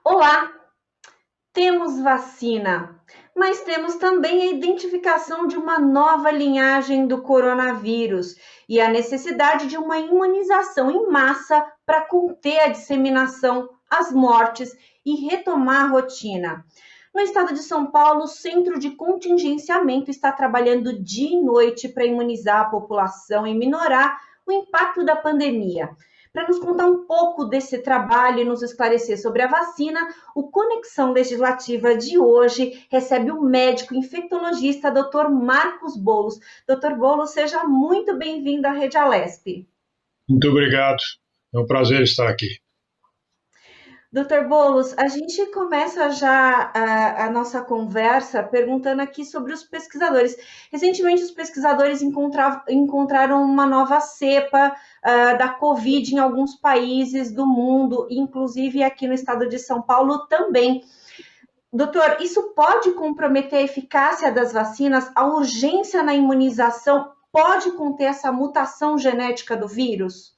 Olá, temos vacina, mas temos também a identificação de uma nova linhagem do coronavírus e a necessidade de uma imunização em massa para conter a disseminação, as mortes e retomar a rotina. No estado de São Paulo, o Centro de Contingenciamento está trabalhando dia e noite para imunizar a população e minorar o impacto da pandemia. Para nos contar um pouco desse trabalho e nos esclarecer sobre a vacina, o Conexão Legislativa de hoje recebe o médico infectologista Dr. Marcos Boulos. Dr. Boulos, seja muito bem-vindo à Rede Alesp. Muito obrigado, é um prazer estar aqui. Doutor Boulos, a gente começa já a nossa conversa perguntando aqui sobre os pesquisadores. Recentemente, os pesquisadores encontraram uma nova cepa da Covid em alguns países do mundo, inclusive aqui no estado de São Paulo também. Doutor, isso pode comprometer a eficácia das vacinas? A urgência na imunização pode conter essa mutação genética do vírus?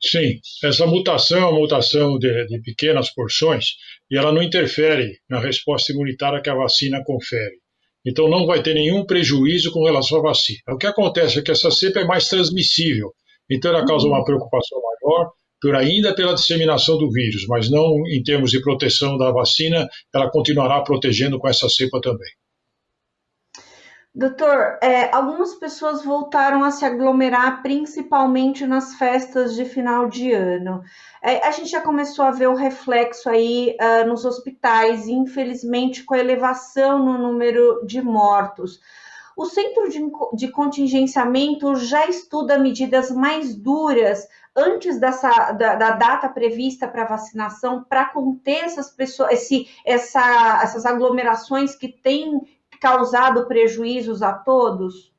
Sim, essa mutação é uma mutação de pequenas porções e ela não interfere na resposta imunitária que a vacina confere. Então não vai ter nenhum prejuízo com relação à vacina. O que acontece é que essa cepa é mais transmissível, então ela causa uma preocupação maior, ainda pela disseminação do vírus, mas não em termos de proteção da vacina, ela continuará protegendo com essa cepa também. Doutor, algumas pessoas voltaram a se aglomerar, principalmente nas festas de final de ano. A gente já começou a ver o reflexo aí nos hospitais, infelizmente, com a elevação no número de mortos. O Centro de Contingenciamento já estuda medidas mais duras antes da data prevista para vacinação, para conter essas pessoas, essas aglomerações que têm causado prejuízos a todos?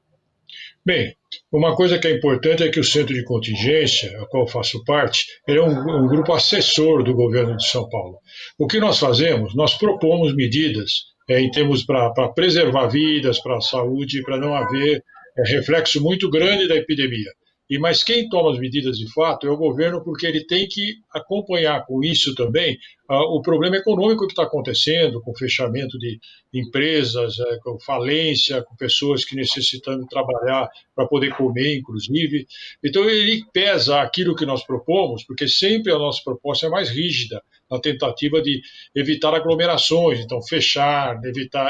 Bem, uma coisa que é importante é que o Centro de Contingência, a qual faço parte, ele é um grupo assessor do governo de São Paulo. O que nós fazemos? Nós propomos medidas em termos para preservar vidas, para a saúde, para não haver reflexo muito grande da epidemia. Mas quem toma as medidas de fato é o governo, porque ele tem que acompanhar com isso também o problema econômico que está acontecendo, com fechamento de empresas, com falência, com pessoas que necessitando trabalhar para poder comer, inclusive. Então, ele pesa aquilo que nós propomos, porque sempre a nossa proposta é mais rígida, na tentativa de evitar aglomerações, então fechar,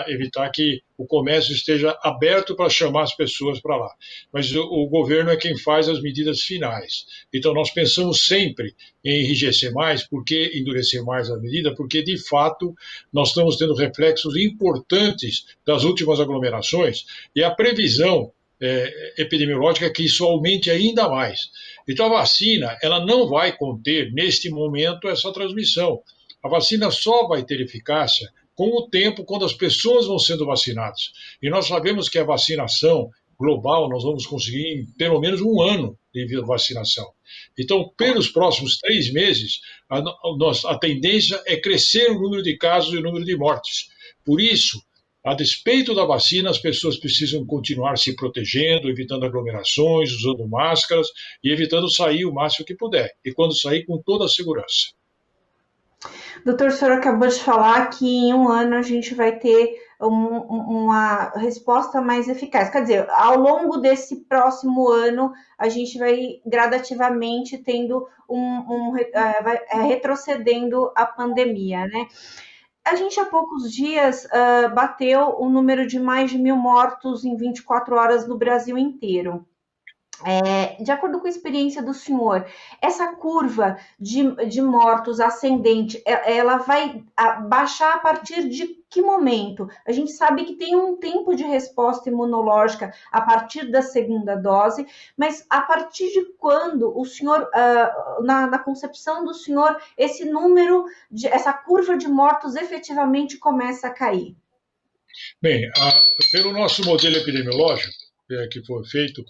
evitar que o comércio esteja aberto para chamar as pessoas para lá. Mas o governo é quem faz as medidas finais. Então, nós pensamos sempre em enrijecer mais, porque endurecer mais a medida, porque, de fato, nós estamos tendo reflexos importantes das últimas aglomerações e a previsão epidemiológica é que isso aumente ainda mais. Então, a vacina, ela não vai conter, neste momento, essa transmissão. A vacina só vai ter eficácia com o tempo, quando as pessoas vão sendo vacinadas. E nós sabemos que a vacinação global, nós vamos conseguir em pelo menos um ano de vacinação. Então, pelos próximos 3 meses, a tendência é crescer o número de casos e o número de mortes. Por isso, a despeito da vacina, as pessoas precisam continuar se protegendo, evitando aglomerações, usando máscaras e evitando sair o máximo que puder. E quando sair, com toda a segurança. Doutor, o senhor acabou de falar que em um ano a gente vai ter uma resposta mais eficaz. Quer dizer, ao longo desse próximo ano, a gente vai gradativamente tendo retrocedendo a pandemia, né? A gente há poucos dias bateu o número de mais de 1.000 mortos em 24 horas no Brasil inteiro. De acordo com a experiência do senhor, essa curva de mortos ascendente, ela vai baixar a partir de que momento? A gente sabe que tem um tempo de resposta imunológica a partir da segunda dose, mas a partir de quando o senhor, na concepção do senhor, esse número, essa curva de mortos efetivamente começa a cair? Bem, pelo nosso modelo epidemiológico, que foi feito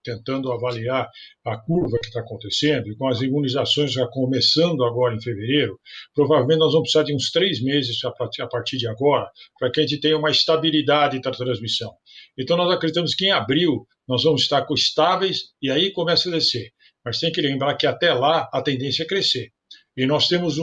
tentando avaliar a curva que está acontecendo, e com as imunizações já começando agora em fevereiro, provavelmente nós vamos precisar de uns 3 meses a partir de agora, para que a gente tenha uma estabilidade da transmissão. Então, nós acreditamos que em abril nós vamos estar com estáveis e aí começa a descer. Mas tem que lembrar que até lá a tendência é crescer. E nós temos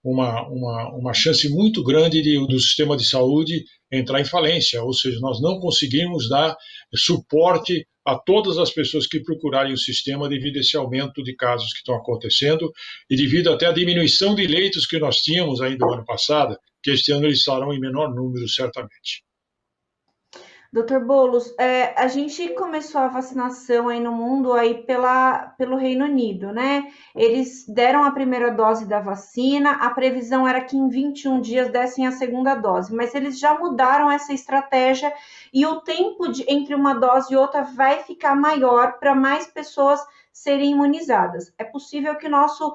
uma chance muito grande do sistema de saúde entrar em falência, ou seja, nós não conseguimos dar suporte a todas as pessoas que procurarem o sistema devido a esse aumento de casos que estão acontecendo e devido até à diminuição de leitos que nós tínhamos ainda no ano passado, que este ano eles estarão em menor número, certamente. Doutor Boulos, a gente começou a vacinação aí no mundo aí pelo Reino Unido, né? Eles deram a primeira dose da vacina, a previsão era que em 21 dias dessem a segunda dose, mas eles já mudaram essa estratégia e o tempo entre uma dose e outra vai ficar maior para mais pessoas serem imunizadas. É possível que nosso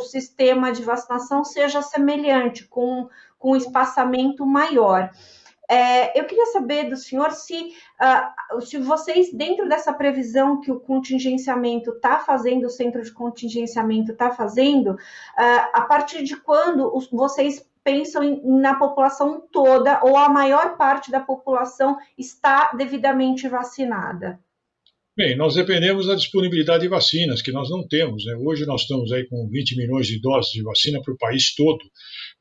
sistema de vacinação seja semelhante, com um espaçamento maior. Eu queria saber do senhor se vocês, dentro dessa previsão que o contingenciamento está fazendo, o centro de contingenciamento está fazendo, a partir de quando vocês pensam na população toda ou a maior parte da população está devidamente vacinada? Bem, nós dependemos da disponibilidade de vacinas, que nós não temos, né? Hoje nós estamos aí com 20 milhões de doses de vacina para o país todo.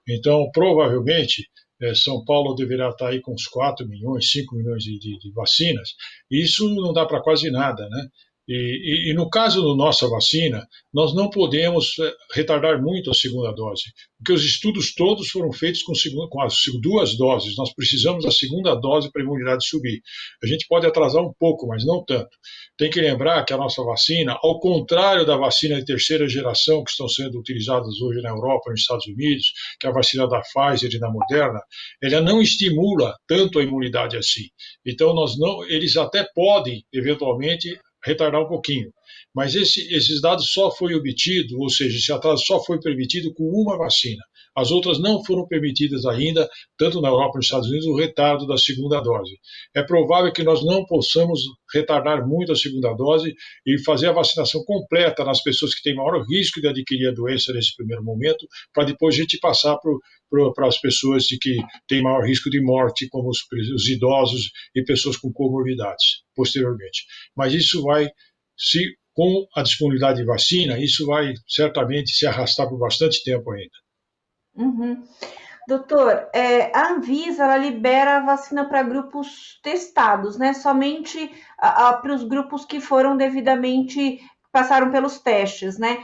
Então, provavelmente, São Paulo deverá estar aí com uns 4 milhões, 5 milhões de vacinas. E isso não dá para quase nada, né? E no caso da nossa vacina, nós não podemos retardar muito a segunda dose, porque os estudos todos foram feitos com as duas doses. Nós precisamos da segunda dose para a imunidade subir. A gente pode atrasar um pouco, mas não tanto. Tem que lembrar que a nossa vacina, ao contrário da vacina de terceira geração que estão sendo utilizadas hoje na Europa, nos Estados Unidos, que é a vacina da Pfizer e da Moderna, ela não estimula tanto a imunidade assim. Então, eles até podem, eventualmente, retardar um pouquinho. Mas esses dados só foi obtido, ou seja, esse atraso só foi permitido com uma vacina. As outras não foram permitidas ainda, tanto na Europa como nos Estados Unidos, o retardo da segunda dose. É provável que nós não possamos retardar muito a segunda dose e fazer a vacinação completa nas pessoas que têm maior risco de adquirir a doença nesse primeiro momento, para depois a gente passar para as pessoas que têm maior risco de morte, como os idosos e pessoas com comorbidades, posteriormente. Mas isso vai, com a disponibilidade de vacina, isso vai certamente se arrastar por bastante tempo ainda. Uhum. Doutor, a Anvisa ela libera a vacina para grupos testados, né? Somente para os grupos que foram devidamente passaram pelos testes, né?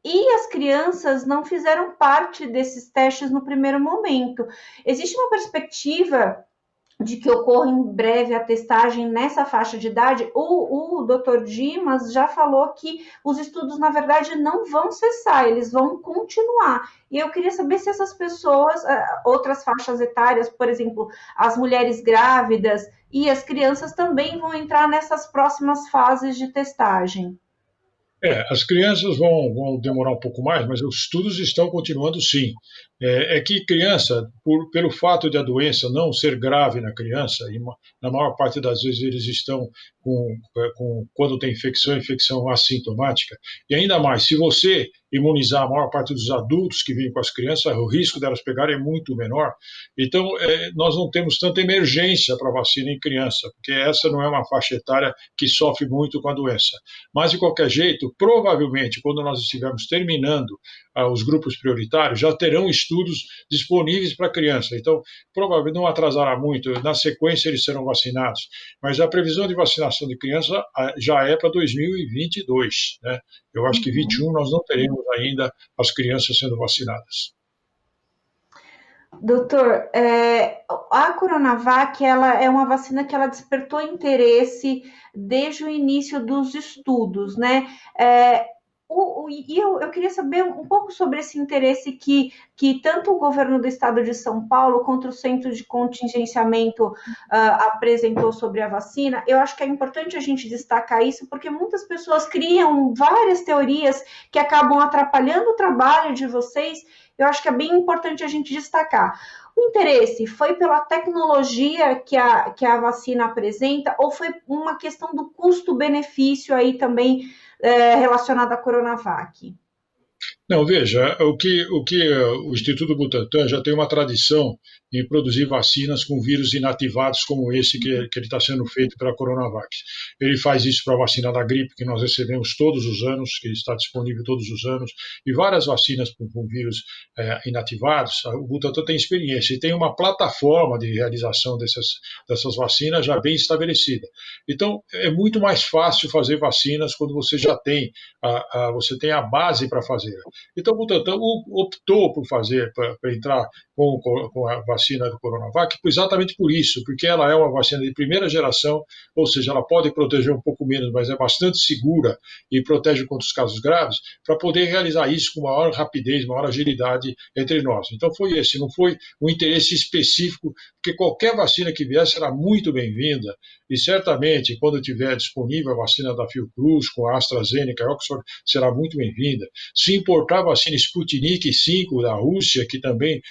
E as crianças não fizeram parte desses testes no primeiro momento. Existe uma perspectiva de que ocorra em breve a testagem nessa faixa de idade? O Dr. Dimas já falou que os estudos, na verdade, não vão cessar, eles vão continuar. E eu queria saber se essas pessoas, outras faixas etárias, por exemplo, as mulheres grávidas e as crianças também vão entrar nessas próximas fases de testagem. As crianças vão demorar um pouco mais, mas os estudos estão continuando sim. É que criança, pelo fato de a doença não ser grave na criança, e na maior parte das vezes eles estão quando tem infecção assintomática, e ainda mais, se você imunizar a maior parte dos adultos que vivem com as crianças, o risco delas pegarem é muito menor. Então, nós não temos tanta emergência para vacina em criança, porque essa não é uma faixa etária que sofre muito com a doença. Mas, de qualquer jeito, provavelmente, quando nós estivermos terminando os grupos prioritários, já terão estudos disponíveis para criança. Então, provavelmente não atrasará muito. Na sequência, eles serão vacinados. Mas a previsão de vacinação de criança já é para 2022, né? Eu acho que 21 nós não teremos ainda as crianças sendo vacinadas. Doutor, a Coronavac ela é uma vacina que ela despertou interesse desde o início dos estudos, né? Eu queria saber um pouco sobre esse interesse que tanto o governo do estado de São Paulo quanto o Centro de Contingenciamento apresentou sobre a vacina. Eu acho que é importante a gente destacar isso, porque muitas pessoas criam várias teorias que acabam atrapalhando o trabalho de vocês. Eu acho que é bem importante a gente destacar. O interesse foi pela tecnologia que a vacina apresenta ou foi uma questão do custo-benefício aí também relacionada à Coronavac? Não, veja, o Instituto Butantan já tem uma tradição em produzir vacinas com vírus inativados como esse que ele está sendo feito pela Coronavac. Ele faz isso para a vacina da gripe, que nós recebemos todos os anos, que está disponível todos os anos, e várias vacinas com vírus inativados. O Butantan tem experiência e tem uma plataforma de realização dessas vacinas já bem estabelecida. Então, é muito mais fácil fazer vacinas quando você já tem você tem a base para fazer. Então, o Butantan optou por fazer, para entrar com a vacina do Coronavac, exatamente por isso, porque ela é uma vacina de primeira geração, ou seja, ela pode proteger um pouco menos, mas é bastante segura e protege contra os casos graves, para poder realizar isso com maior rapidez, maior agilidade entre nós. Então, foi esse, não foi um interesse específico, porque qualquer vacina que vier será muito bem-vinda, e certamente, quando tiver disponível a vacina da Fiocruz, com a AstraZeneca e Oxford, será muito bem-vinda. Se importar a vacina Sputnik V da Rússia, que também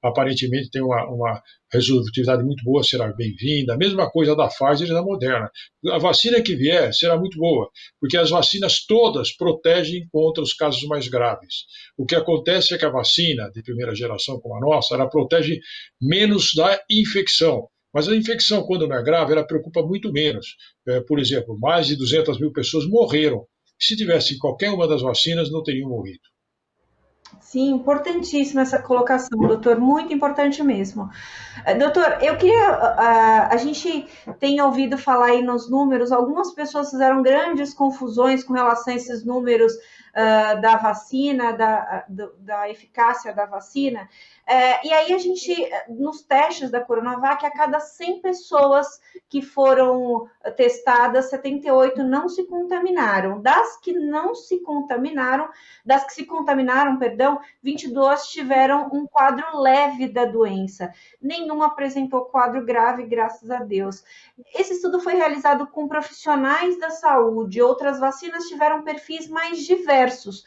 aparentemente tem uma resolutividade muito boa, será bem-vinda. A mesma coisa da Pfizer e da Moderna. A vacina que vier será muito boa, porque as vacinas todas protegem contra os casos mais graves. O que acontece é que a vacina de primeira geração, como a nossa, ela protege menos da infecção. Mas a infecção, quando não é grave, ela preocupa muito menos. Por exemplo, mais de 200 mil pessoas morreram. Se tivessem qualquer uma das vacinas, não teriam morrido. Sim, importantíssima essa colocação, doutor, muito importante mesmo. Doutor, eu queria. A gente tem ouvido falar aí nos números, algumas pessoas fizeram grandes confusões com relação a esses números da vacina, da eficácia da vacina. E aí a gente, nos testes da Coronavac, a cada 100 pessoas que foram testadas, 78 não se contaminaram. Das que se contaminaram, perdão, 22 tiveram um quadro leve da doença. Nenhum apresentou quadro grave, graças a Deus. Esse estudo foi realizado com profissionais da saúde. Outras vacinas tiveram perfis mais diversos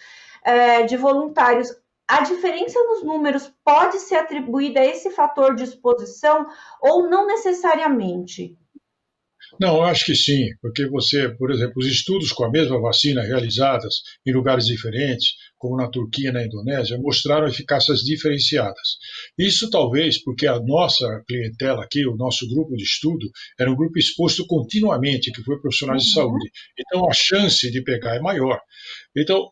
de voluntários. A diferença nos números pode ser atribuída a esse fator de exposição ou não necessariamente? Não, eu acho que sim, porque você, por exemplo, os estudos com a mesma vacina realizadas em lugares diferentes, como na Turquia e na Indonésia, mostraram eficácias diferenciadas. Isso talvez porque a nossa clientela aqui, o nosso grupo de estudo, era um grupo exposto continuamente, que foi profissionais de Uhum. saúde. Então a chance de pegar é maior. Então,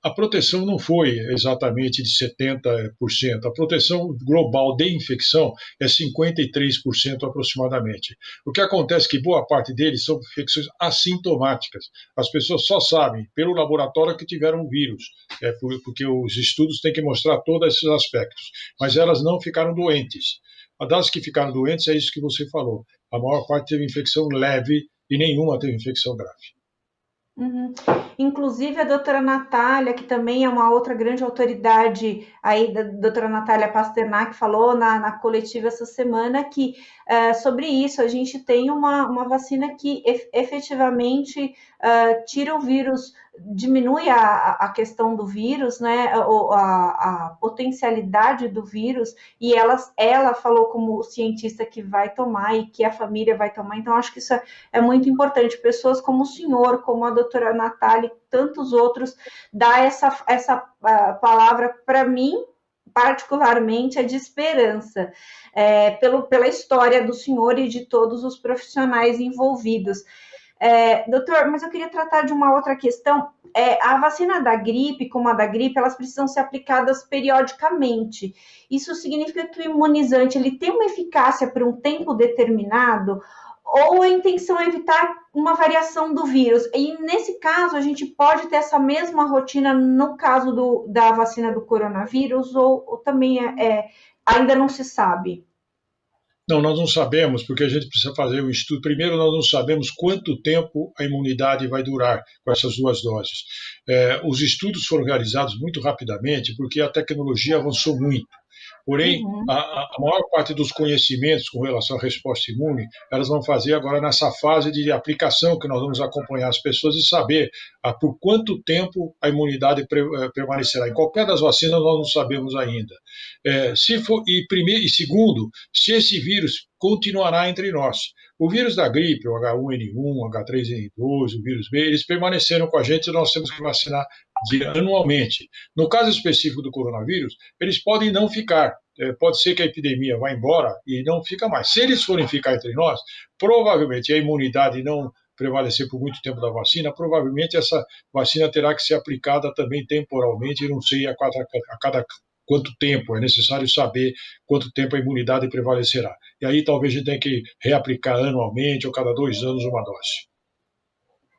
a proteção não foi exatamente de 70%. A proteção global de infecção é 53% aproximadamente. O que acontece é que boa parte deles são infecções assintomáticas. As pessoas só sabem pelo laboratório que tiveram o vírus, porque os estudos têm que mostrar todos esses aspectos. Mas elas não ficaram doentes. Das que ficaram doentes é isso que você falou. A maior parte teve infecção leve e nenhuma teve infecção grave. Uhum. Inclusive a doutora Natália, que também é uma outra grande autoridade aí, da doutora Natália Pasternak, falou na coletiva essa semana que sobre isso a gente tem uma vacina que efetivamente tira o vírus, diminui a questão do vírus, né, a potencialidade do vírus, e ela falou como cientista que vai tomar e que a família vai tomar, então acho que isso é muito importante. Pessoas como o senhor, como a doutora Natália e tantos outros, dá essa palavra para mim, particularmente, é de esperança, pela história do senhor e de todos os profissionais envolvidos. Doutor, mas eu queria tratar de uma outra questão. A vacina da gripe, como a da gripe, elas precisam ser aplicadas periodicamente. Isso significa que o imunizante ele tem uma eficácia por um tempo determinado, ou a intenção é evitar uma variação do vírus. E nesse caso, a gente pode ter essa mesma rotina no caso da vacina do coronavírus, ou também ainda não se sabe? Não, nós não sabemos, porque a gente precisa fazer um estudo. Primeiro, nós não sabemos quanto tempo a imunidade vai durar com essas duas doses. Os estudos foram realizados muito rapidamente, porque a tecnologia avançou muito. Porém, Uhum. a maior parte dos conhecimentos com relação à resposta imune, elas vão fazer agora nessa fase de aplicação, que nós vamos acompanhar as pessoas e saber por quanto tempo a imunidade permanecerá. Em qualquer das vacinas, nós não sabemos ainda. Se for, primeiro, e segundo, se esse vírus continuará entre nós. O vírus da gripe, o H1N1, H3N2, o vírus B, eles permaneceram com a gente e nós temos que vacinar anualmente. No caso específico do coronavírus, eles podem não ficar. Pode ser que a epidemia vá embora e não fica mais. Se eles forem ficar entre nós, provavelmente a imunidade não prevalecer por muito tempo da vacina, provavelmente essa vacina terá que ser aplicada também temporalmente, não sei a cada quanto tempo, é necessário saber quanto tempo a imunidade prevalecerá. E aí talvez a gente tenha que reaplicar anualmente ou cada 2 anos uma dose.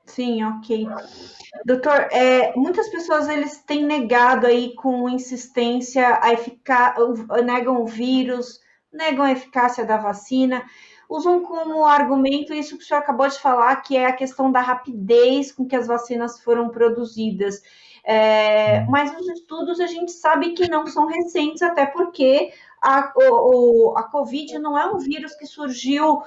Sim, ok. Doutor, muitas pessoas eles têm negado aí com insistência negam o vírus, negam a eficácia da vacina, usam como argumento isso que o senhor acabou de falar, que é a questão da rapidez com que as vacinas foram produzidas. Mas os estudos a gente sabe que não são recentes, até porque a Covid não é um vírus que surgiu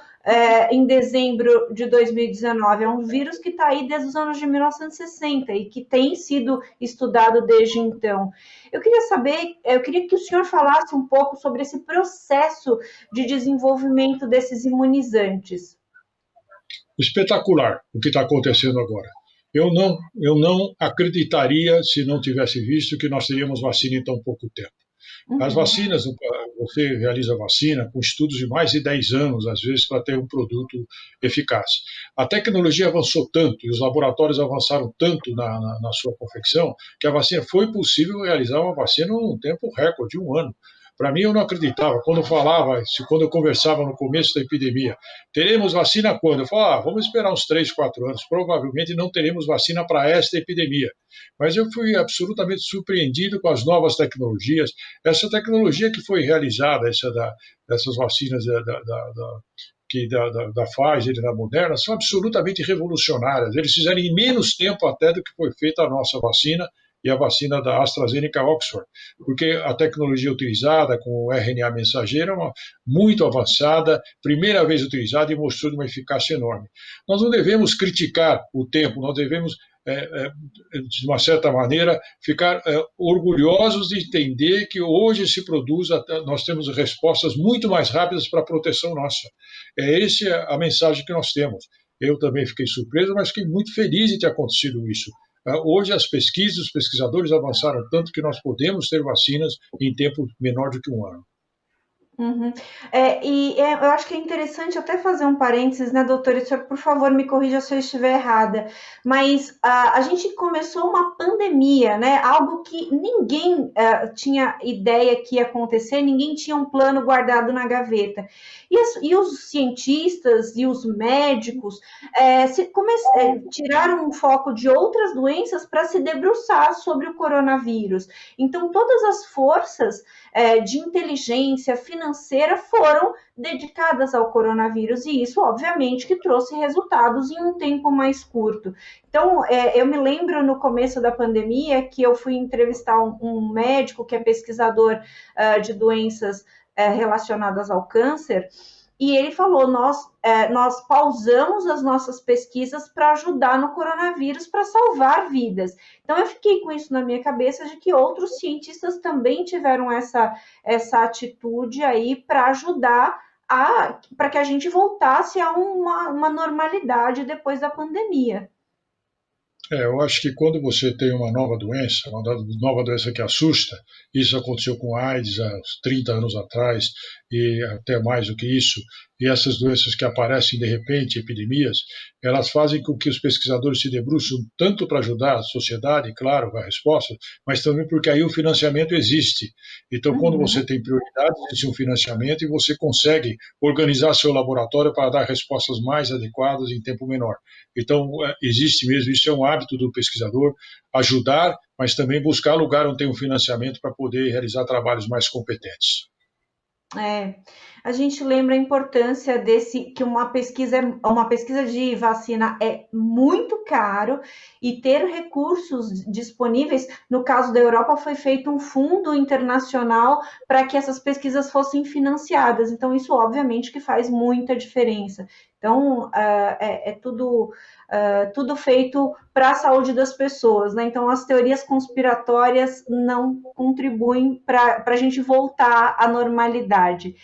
em dezembro de 2019, é um vírus que está aí desde os anos de 1960 e que tem sido estudado desde então. Eu queria que o senhor falasse um pouco sobre esse processo de desenvolvimento desses imunizantes. Espetacular o que está acontecendo agora. Eu não acreditaria, se não tivesse visto, que nós teríamos vacina em tão pouco tempo. As vacinas, você realiza vacina com estudos de mais de 10 anos, às vezes, para ter um produto eficaz. A tecnologia avançou tanto e os laboratórios avançaram tanto na sua confecção que a vacina foi possível realizar uma vacina num tempo recorde, 1 ano. Para mim, eu não acreditava. Quando eu conversava no começo da epidemia, teremos vacina quando? Eu falava, vamos esperar uns 3, 4 anos. Provavelmente não teremos vacina para esta epidemia. Mas eu fui absolutamente surpreendido com as novas tecnologias. Essa tecnologia que foi realizada, dessas vacinas da Pfizer e da Moderna, são absolutamente revolucionárias. Eles fizeram em menos tempo até do que foi feita a nossa vacina e a vacina da AstraZeneca Oxford, porque a tecnologia utilizada com o RNA mensageiro é muito avançada, primeira vez utilizada e mostrou uma eficácia enorme. Nós não devemos criticar o tempo, nós devemos de uma certa maneira, ficar orgulhosos de entender que hoje se produz, nós temos respostas muito mais rápidas para a proteção nossa. Essa é a mensagem que nós temos. Eu também fiquei surpreso, mas fiquei muito feliz de ter acontecido isso. Hoje as pesquisas, os pesquisadores avançaram tanto que nós podemos ter vacinas em tempo menor do que 1 ano. Uhum. Eu acho que é interessante até fazer um parênteses, né, doutora? O senhor, por favor, me corrija se eu estiver errada, mas a gente começou uma pandemia, né? Algo que ninguém tinha ideia que ia acontecer, ninguém tinha um plano guardado na gaveta. E os cientistas e os médicos tiraram um foco de outras doenças para se debruçar sobre o coronavírus. Então, todas as forças de inteligência financeira foram dedicadas ao coronavírus, e isso, obviamente, que trouxe resultados em um tempo mais curto. Então, eu me lembro no começo da pandemia que eu fui entrevistar um médico que é pesquisador de doenças relacionadas ao câncer, e ele falou, nós pausamos as nossas pesquisas para ajudar no coronavírus, para salvar vidas. Então, eu fiquei com isso na minha cabeça de que outros cientistas também tiveram essa atitude aí para ajudar para que a gente voltasse a uma normalidade depois da pandemia. Eu acho que quando você tem uma nova doença que assusta, isso aconteceu com a AIDS há 30 anos atrás e até mais do que isso, e essas doenças que aparecem de repente, epidemias, elas fazem com que os pesquisadores se debruçam tanto para ajudar a sociedade, claro, a resposta, mas também porque aí o financiamento existe. Então, quando você tem prioridade, existe um financiamento e você consegue organizar seu laboratório para dar respostas mais adequadas em tempo menor. Então, existe mesmo, isso é um hábito do pesquisador, ajudar, mas também buscar lugar onde tem um financiamento para poder realizar trabalhos mais competentes. A gente lembra a importância que uma pesquisa de vacina é muito caro e ter recursos disponíveis. No caso da Europa, foi feito um fundo internacional para que essas pesquisas fossem financiadas. Então, isso obviamente que faz muita diferença. Então, tudo feito para a saúde das pessoas, né? Então, as teorias conspiratórias não contribuem para a gente voltar à normalidade.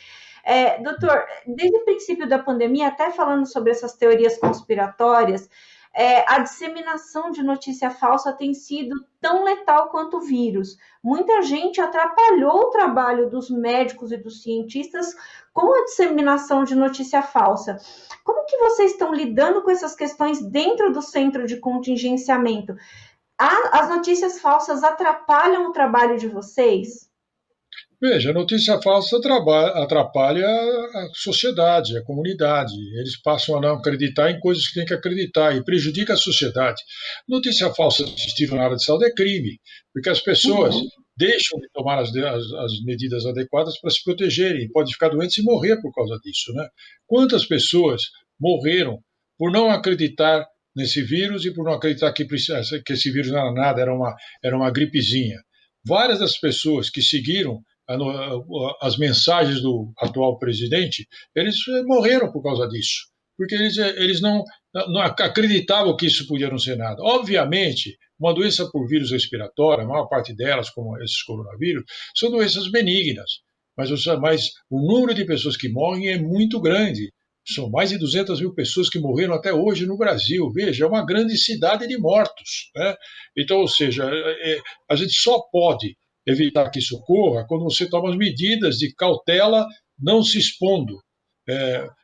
Doutor, desde o princípio da pandemia, até falando sobre essas teorias conspiratórias, a disseminação de notícia falsa tem sido tão letal quanto o vírus. Muita gente atrapalhou o trabalho dos médicos e dos cientistas com a disseminação de notícia falsa. Como que vocês estão lidando com essas questões dentro do centro de contingenciamento? As notícias falsas atrapalham o trabalho de vocês? Veja, a notícia falsa atrapalha a sociedade, a comunidade. Eles passam a não acreditar em coisas que têm que acreditar e prejudica a sociedade. Notícia falsa assistível na área de saúde é crime, porque as pessoas deixam de tomar as medidas adequadas para se protegerem. Pode ficar doente e morrer por causa disso, né? Quantas pessoas morreram por não acreditar nesse vírus e por não acreditar que esse vírus não era nada, era uma gripezinha. Várias das pessoas que seguiram as mensagens do atual presidente, eles morreram por causa disso, porque eles não acreditavam que isso podia não ser nada. Obviamente, uma doença por vírus respiratório, a maior parte delas, como esses coronavírus, são doenças benignas, mas o número de pessoas que morrem é muito grande. São mais de 200 mil pessoas que morreram até hoje no Brasil. Veja, é uma grande cidade de mortos, né? Então, ou seja, a gente só pode evitar que isso ocorra quando você toma as medidas de cautela, não se expondo.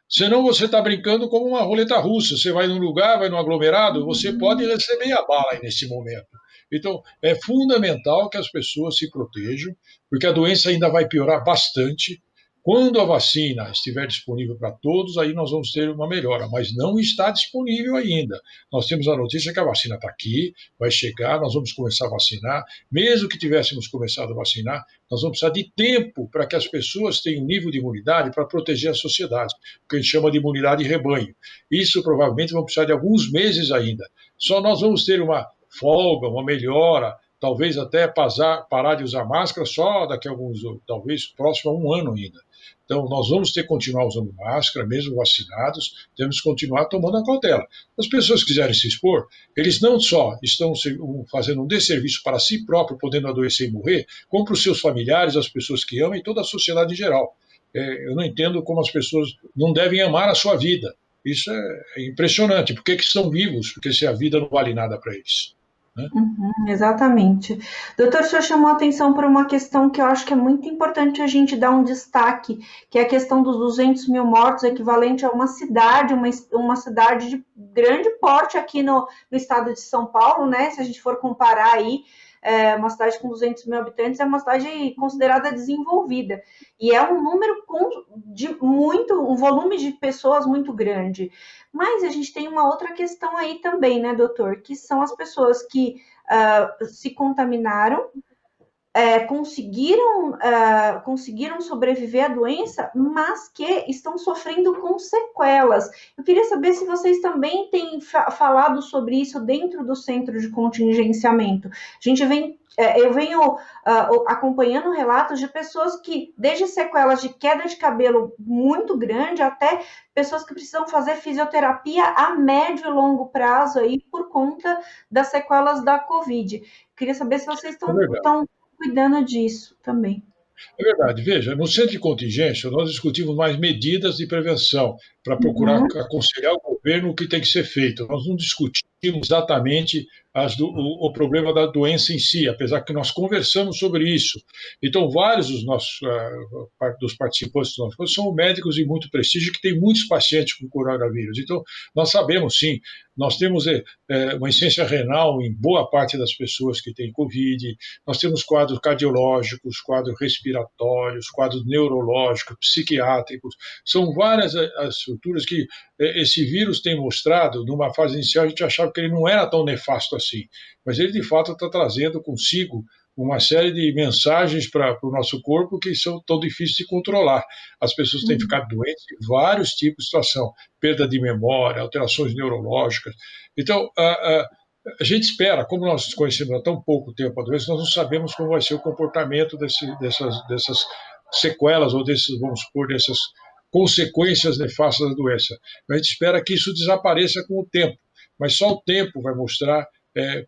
Senão você está brincando como uma roleta russa. Você vai num lugar, vai num aglomerado, você pode receber a bala aí nesse momento. Então, é fundamental que as pessoas se protejam, porque a doença ainda vai piorar bastante. Quando a vacina estiver disponível para todos, aí nós vamos ter uma melhora, mas não está disponível ainda. Nós temos a notícia que a vacina está aqui, vai chegar, nós vamos começar a vacinar. Mesmo que tivéssemos começado a vacinar, nós vamos precisar de tempo para que as pessoas tenham um nível de imunidade para proteger a sociedade, o que a gente chama de imunidade de rebanho. Isso provavelmente vamos precisar de alguns meses ainda. Só nós vamos ter uma folga, uma melhora, talvez até parar de usar máscara só daqui a alguns, talvez próximo a um ano ainda. Então, nós vamos ter que continuar usando máscara, mesmo vacinados, temos que continuar tomando a cautela. As pessoas que quiserem se expor, eles não só estão fazendo um desserviço para si próprio, podendo adoecer e morrer, como para os seus familiares, as pessoas que amam e toda a sociedade em geral. Eu não entendo como as pessoas não devem amar a sua vida. Isso é impressionante. Por que estão vivos? Porque se a vida não vale nada para eles. Né? Exatamente. Doutor, o senhor chamou a atenção para uma questão que eu acho que é muito importante a gente dar um destaque, que é a questão dos 200 mil mortos, equivalente a uma cidade de grande porte aqui no estado de São Paulo, né? Se a gente for comparar aí, uma cidade com 200 mil habitantes é uma cidade considerada desenvolvida. E é um número um volume de pessoas muito grande. Mas a gente tem uma outra questão aí também, né, doutor? Que são as pessoas que se contaminaram, conseguiram sobreviver à doença, mas que estão sofrendo com sequelas. Eu queria saber se vocês também têm falado sobre isso dentro do centro de contingenciamento. Eu venho acompanhando relatos de pessoas que, desde sequelas de queda de cabelo muito grande, até pessoas que precisam fazer fisioterapia a médio e longo prazo aí por conta das sequelas da Covid. Queria saber se vocês estão cuidando disso também. É verdade. Veja, no centro de contingência, nós discutimos mais medidas de prevenção para procurar aconselhar o governo o que tem que ser feito. Nós não discutimos exatamente o problema da doença em si, apesar que nós conversamos sobre isso. Então, vários dos participantes do nosso curso são médicos de muito prestígio que têm muitos pacientes com coronavírus. Então, nós sabemos, sim, nós temos uma insuficiência renal em boa parte das pessoas que têm Covid, nós temos quadros cardiológicos, quadros respiratórios, quadros neurológicos, psiquiátricos. São várias as estruturas que esse vírus tem mostrado. Numa fase inicial, a gente achava que ele não era tão nefasto assim, mas ele, de fato, está trazendo consigo uma série de mensagens para o nosso corpo que são tão difíceis de controlar. As pessoas têm ficado doentes em vários tipos de situação, perda de memória, alterações neurológicas. Então, a gente espera, como nós conhecemos há tão pouco tempo a doença, nós não sabemos como vai ser o comportamento dessas sequelas ou dessas consequências nefastas da doença. A gente espera que isso desapareça com o tempo, mas só o tempo vai mostrar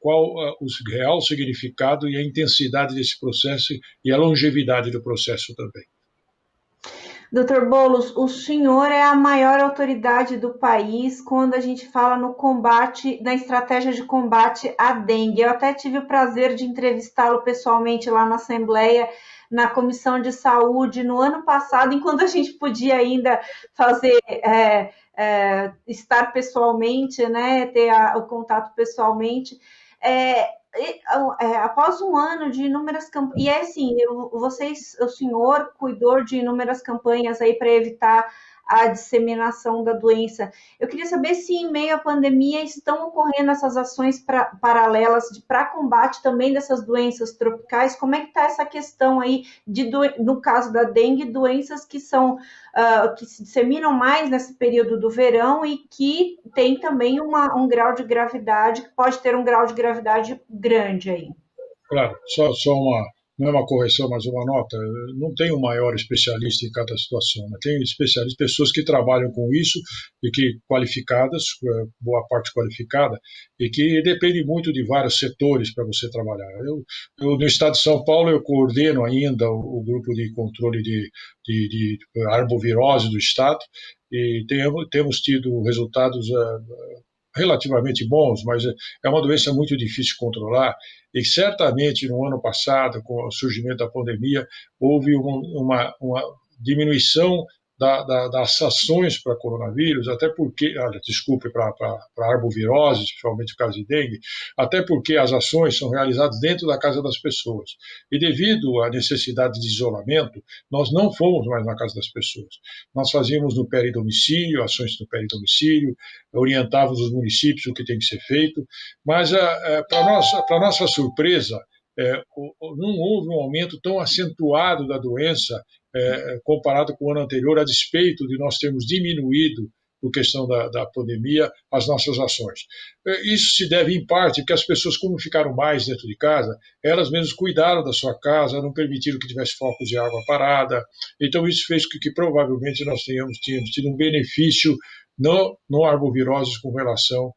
qual o real significado e a intensidade desse processo e a longevidade do processo também. Doutor Boulos, o senhor é a maior autoridade do país quando a gente fala no combate, na estratégia de combate à dengue. Eu até tive o prazer de entrevistá-lo pessoalmente lá na Assembleia, na Comissão de Saúde, no ano passado, enquanto a gente podia ainda fazer, estar pessoalmente, né, ter o contato pessoalmente. É, após um ano de inúmeras campanhas, e é assim, o senhor cuidou de inúmeras campanhas aí para evitar a disseminação da doença. Eu queria saber se em meio à pandemia estão ocorrendo essas ações paralelas para combate também dessas doenças tropicais. Como é que está essa questão aí no caso da dengue, doenças que são que se disseminam mais nesse período do verão e que tem também um grau de gravidade, que pode ter um grau de gravidade grande aí. Claro, só não é uma correção, mas uma nota. Não tem um maior especialista em cada situação, né? Tem especialistas, pessoas que trabalham com isso e que qualificadas, boa parte qualificada, e que depende muito de vários setores para você trabalhar. No estado de São Paulo, eu coordeno ainda o grupo de controle de arbovirose do estado e temos tido resultados relativamente bons, mas é uma doença muito difícil de controlar e certamente no ano passado, com o surgimento da pandemia, houve uma diminuição das ações para coronavírus, até porque, desculpe, para arbovirose, especialmente o caso de dengue, até porque as ações são realizadas dentro da casa das pessoas. E devido à necessidade de isolamento, nós não fomos mais na casa das pessoas. Nós fazíamos no peridomicílio, ações no peridomicílio, orientávamos os municípios o que tem que ser feito, mas, para nossa surpresa, não houve um aumento tão acentuado da doença comparado com o ano anterior, a despeito de nós termos diminuído, por questão da pandemia, as nossas ações. Isso se deve, em parte, porque as pessoas, como ficaram mais dentro de casa, elas mesmas cuidaram da sua casa, não permitiram que tivesse focos de água parada. Então, isso fez com que provavelmente nós tínhamos tido um benefício no arboviroses com relação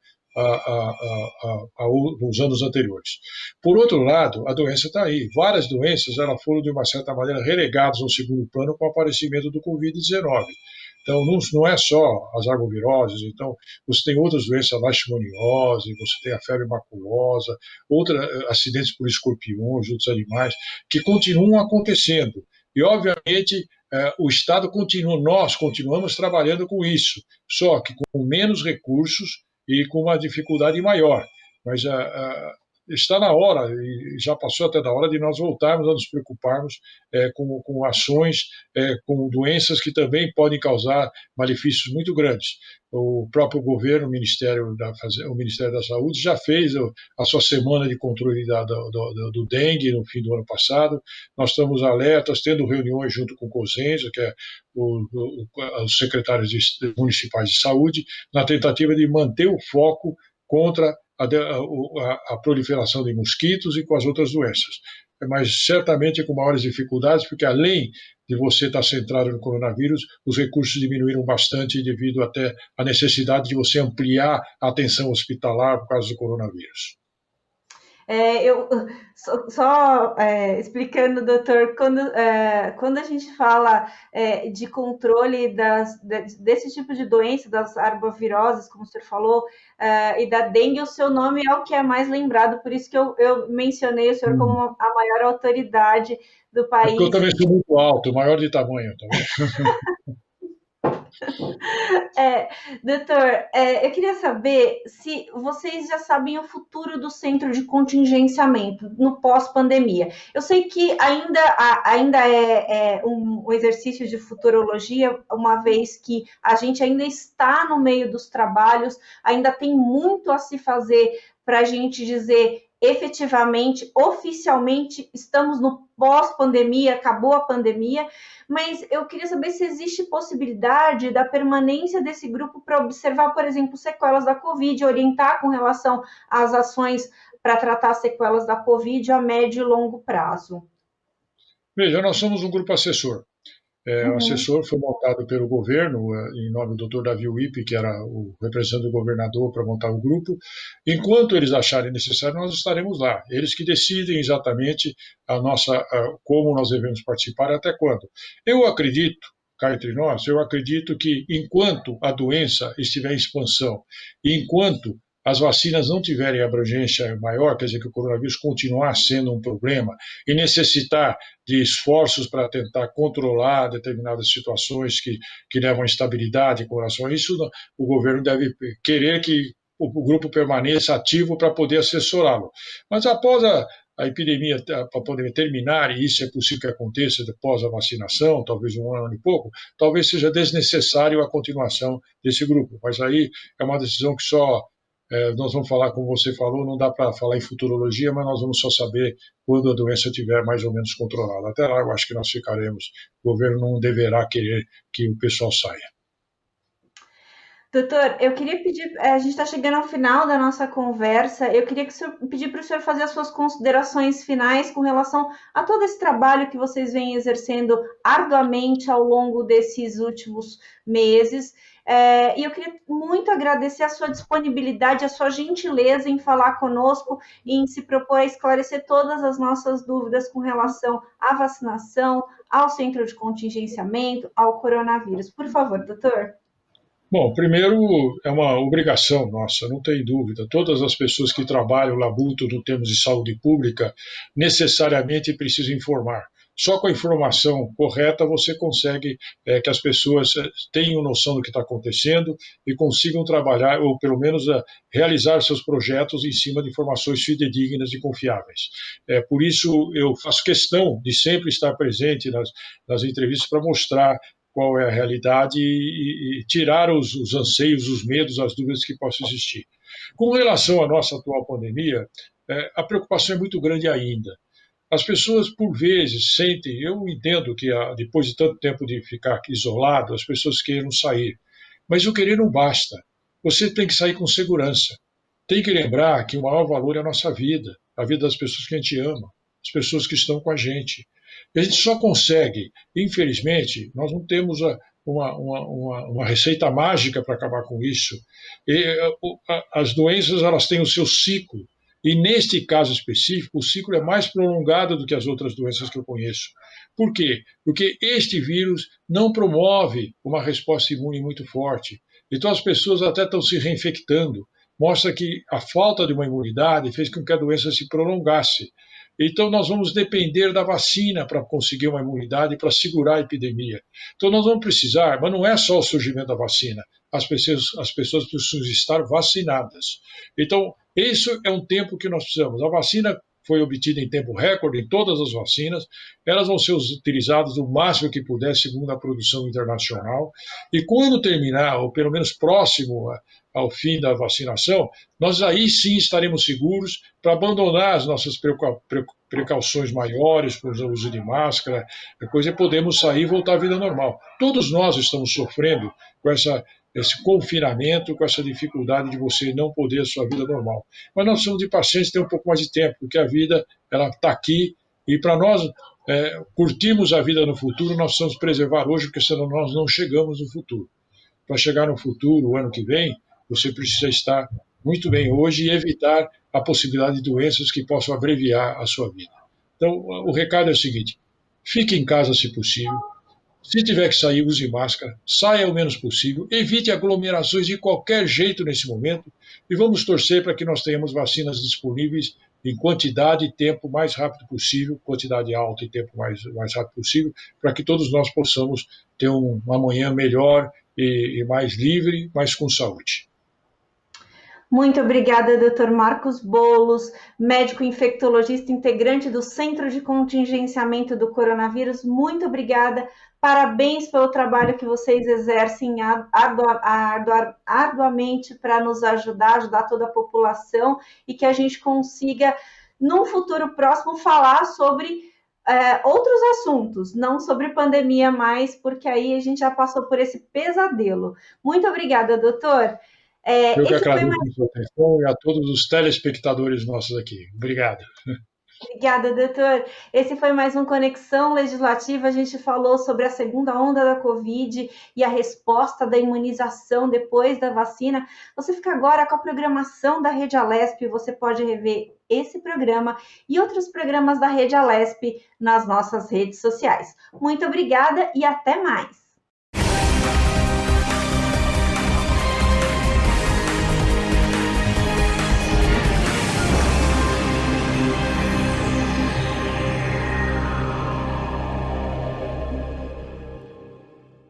aos anos anteriores. Por outro lado, a doença está aí. Várias doenças elas foram, de uma certa maneira, relegadas ao segundo plano com o aparecimento do Covid-19. Então, não é só as arboviroses, então você tem outras doenças, a leishmaniose, você tem a febre maculosa, acidentes por escorpiões, outros animais, que continuam acontecendo. E, obviamente, o Estado nós continuamos trabalhando com isso, só que com menos recursos e com uma dificuldade maior. Mas está na hora, e já passou até da hora, de nós voltarmos a nos preocuparmos com ações, com doenças que também podem causar malefícios muito grandes. O próprio governo, o Ministério da Saúde, já fez a sua semana de controle do dengue no fim do ano passado. Nós estamos alertas, tendo reuniões junto com o COSENSA, que é os secretários municipais de saúde, na tentativa de manter o foco contra a proliferação de mosquitos e com as outras doenças. Mas certamente com maiores dificuldades, porque além de você estar centrado no coronavírus, os recursos diminuíram bastante devido até à necessidade de você ampliar a atenção hospitalar por causa do coronavírus. Eu só explicando, doutor, quando a gente fala de controle desse tipo de doença, das arboviroses, como o senhor falou, e da dengue, o seu nome é o que é mais lembrado, por isso que eu mencionei o senhor como a maior autoridade do país. É porque eu também sou muito alto, maior de tamanho também. Doutor, eu queria saber se vocês já sabem o futuro do centro de contingenciamento no pós-pandemia. Eu sei que ainda é um exercício de futurologia, uma vez que a gente ainda está no meio dos trabalhos, ainda tem muito a se fazer para a gente dizer efetivamente, oficialmente, estamos no pós-pandemia, acabou a pandemia, mas eu queria saber se existe possibilidade da permanência desse grupo para observar, por exemplo, sequelas da Covid, orientar com relação às ações para tratar sequelas da Covid a médio e longo prazo. Veja, nós somos um grupo assessor. O assessor foi montado pelo governo, em nome do Dr. Davi Wippe, que era o representante do governador para montar o grupo. Enquanto eles acharem necessário, nós estaremos lá. Eles que decidem exatamente como nós devemos participar e até quando. Eu acredito, cá entre nós, eu acredito que enquanto a doença estiver em expansão e enquanto as vacinas não tiverem abrangência maior, quer dizer, que o coronavírus continuar sendo um problema e necessitar de esforços para tentar controlar determinadas situações que levam à instabilidade com relação a isso, o governo deve querer que o grupo permaneça ativo para poder assessorá-lo. Mas após a epidemia, para poder terminar, e isso é possível que aconteça após a vacinação, talvez um ano e pouco, talvez seja desnecessário a continuação desse grupo. Mas aí é uma decisão que só nós vamos falar, como você falou, não dá para falar em futurologia, mas nós vamos só saber quando a doença estiver mais ou menos controlada. Até lá eu acho que nós ficaremos, o governo não deverá querer que o pessoal saia. Doutor, eu queria pedir, a gente está chegando ao final da nossa conversa, eu queria pedir para o senhor fazer as suas considerações finais com relação a todo esse trabalho que vocês vêm exercendo arduamente ao longo desses últimos meses. E eu queria muito agradecer a sua disponibilidade, a sua gentileza em falar conosco e em se propor a esclarecer todas as nossas dúvidas com relação à vacinação, ao centro de contingenciamento, ao coronavírus. Por favor, doutor. Bom, primeiro é uma obrigação nossa, não tem dúvida. Todas as pessoas que trabalham, labutam no termos de saúde pública, necessariamente precisam informar. Só com a informação correta você consegue que as pessoas tenham noção do que está acontecendo e consigam trabalhar, ou pelo menos realizar seus projetos em cima de informações fidedignas e confiáveis. Por isso eu faço questão de sempre estar presente nas entrevistas para mostrar qual é a realidade e tirar os anseios, os medos, as dúvidas que possam existir. Com relação à nossa atual pandemia, a preocupação é muito grande ainda. As pessoas, por vezes, sentem, eu entendo que depois de tanto tempo de ficar isolado, as pessoas queiram sair. Mas o querer não basta. Você tem que sair com segurança. Tem que lembrar que o maior valor é a nossa vida, a vida das pessoas que a gente ama, as pessoas que estão com a gente. E a gente só consegue, infelizmente, nós não temos uma receita mágica para acabar com isso. As doenças elas têm o seu ciclo. E neste caso específico, o ciclo é mais prolongado do que as outras doenças que eu conheço. Por quê? Porque este vírus não promove uma resposta imune muito forte. Então as pessoas até estão se reinfectando. Mostra que a falta de uma imunidade fez com que a doença se prolongasse. Então, nós vamos depender da vacina para conseguir uma imunidade, para segurar a epidemia. Então, nós vamos precisar, mas não é só o surgimento da vacina, as pessoas precisam estar vacinadas. Então, isso é um tempo que nós precisamos. A vacina foi obtida em tempo recorde, em todas as vacinas, elas vão ser utilizadas o máximo que puder, segundo a produção internacional, e quando terminar, ou pelo menos próximo ao fim da vacinação, nós aí sim estaremos seguros para abandonar as nossas precauções maiores, com o uso de máscara, depois podemos sair e voltar à vida normal. Todos nós estamos sofrendo com esse confinamento, com essa dificuldade de você não poder a sua vida normal. Mas nós somos de pacientes, tem um pouco mais de tempo, porque a vida ela está aqui e para nós curtirmos a vida no futuro, nós precisamos preservar hoje, porque senão nós não chegamos no futuro. Para chegar no futuro, o ano que vem, você precisa estar muito bem hoje e evitar a possibilidade de doenças que possam abreviar a sua vida. Então, o recado é o seguinte: fique em casa se possível. Se tiver que sair, use máscara, saia o menos possível, evite aglomerações de qualquer jeito nesse momento e vamos torcer para que nós tenhamos vacinas disponíveis em quantidade e tempo mais rápido possível, quantidade alta e tempo mais rápido possível, para que todos nós possamos ter um amanhã melhor e mais livre, mas com saúde. Muito obrigada, Dr. Marcos Boulos, médico infectologista integrante do Centro de Contingenciamento do Coronavírus. Muito obrigada. Parabéns pelo trabalho que vocês exercem arduamente para nos ajudar toda a população e que a gente consiga, num futuro próximo, falar sobre outros assuntos, não sobre pandemia mais, porque aí a gente já passou por esse pesadelo. Muito obrigada, doutor. Eu que agradeço a sua atenção e a todos os telespectadores nossos aqui. Obrigado. Obrigada, doutor. Esse foi mais um Conexão Legislativa. A gente falou sobre a segunda onda da Covid e a resposta da imunização depois da vacina. Você fica agora com a programação da Rede Alesp. Você pode rever esse programa e outros programas da Rede Alesp nas nossas redes sociais. Muito obrigada e até mais.